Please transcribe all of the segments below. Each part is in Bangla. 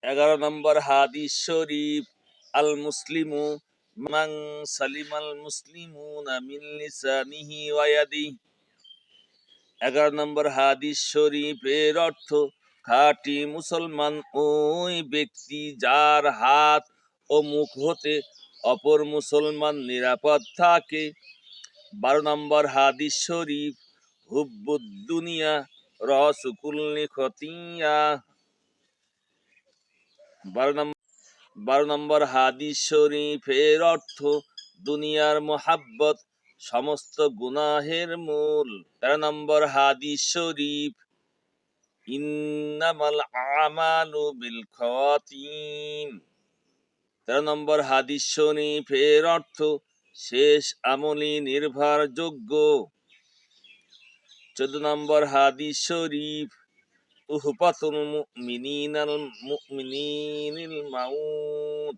11 নম্বর হাদিস শরীফ, আল মুসলিমু মান সালিমাল মুসলিমুনা মিন লিসানিহি ওয়া ইয়াদিহি। 11 নম্বর হাদিস শরীফের অর্থ, খাঁটি মুসলমান ওই ব্যক্তি যার হাত ও মুখ হতে অপর মুসলমান নিরাপদ থাকে। 12 নম্বর হাদিস শরীফ, হুব্বুদ দুনিয়া রসু কুল্লি খতিয়া। 12 নম্বর হাদিস শরীফের অর্থ, দুনিয়ার মোহাব্বত সমস্ত গুনাহের মূল। 13 নম্বর হাদিস শরীফ, ইন্নামাল আমালু বিল খাওয়াতিম। 13 নম্বর হাদিস শরীফের অর্থ, শেষ আমলই নির্ভরযোগ্য। 14 নম্বর হাদিস শরীফ, তুহফাতুল মুমিনিনিল মাউত।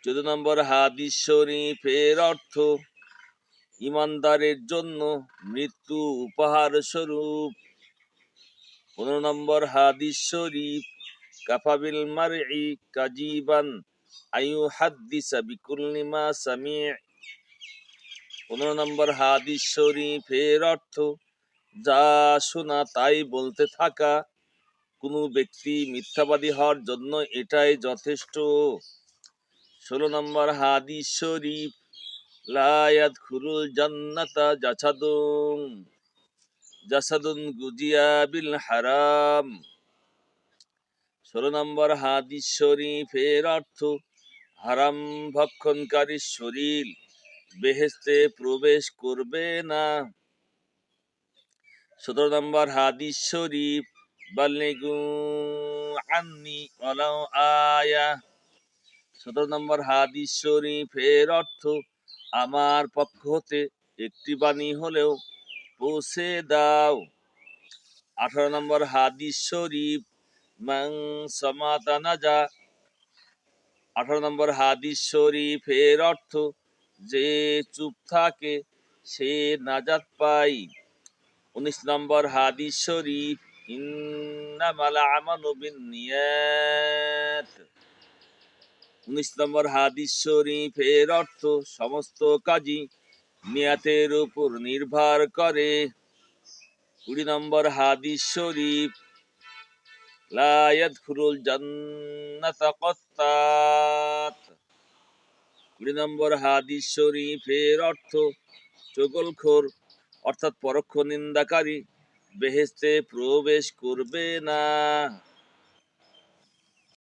14 নম্বর হাদিস শরীফের অর্থ, ইমানদারের জন্য মৃত্যু উপহার স্বরূপ। 15 নম্বর হাদিস শরীফ, কাফাবিল মারই কাজিবান আইয়ুহাদ্দিসা বিকুল্লি মা সামি'। 15 নম্বর হাদিস শরীফের অর্থ, যা শোনা তাই বলতে থাকা। কোনো ব্যক্তি মিথ্যাবাদী হওয়ার জন্য এটাই যথেষ্ট। 16 নম্বর হাদিস শরীফ, লা ইয়াদখুলুল জান্নাতা জাসাদুন গুজিয়া বিল হারাম। 16 নম্বর হাদিস শরীফের অর্থ, হারাম ভক্ষণকারীর শরীর বেহেশতে প্রবেশ করবে না। 17 নম্বর হাদিস শরীফ, বাল্লিগু আন্নি ওয়ালাউ আয়া। 17 নম্বর হাদিস শরীফের অর্থ, আমার পক্ষ হতে একটি বাণী হলেও পৌঁছে দাও। 18 নম্বর হাদিস শরীফ, মান সামাতা নাজা। 18 নম্বর হাদিস শরীফের অর্থ, যে চুপ থাকে সে নাজাত পায়। 19 নম্বর হাদিস শরীফ, ইন্নামাল আমালু বিন্নিয়াত। 19 নম্বর হাদিস শরীফের অর্থ, সমস্ত কাজই নিয়াতের উপর নির্ভর করে। 20 নম্বর হাদিস শরীফ, লা ইয়াদখুলুল জান্নাতা কাত্তাত। 20 নম্বর হাদিস শরীফের অর্থ, চগলখোর অর্থাৎ পরোক্ষ নিন্দাকারী বেহেশতে প্রবেশ করবে না।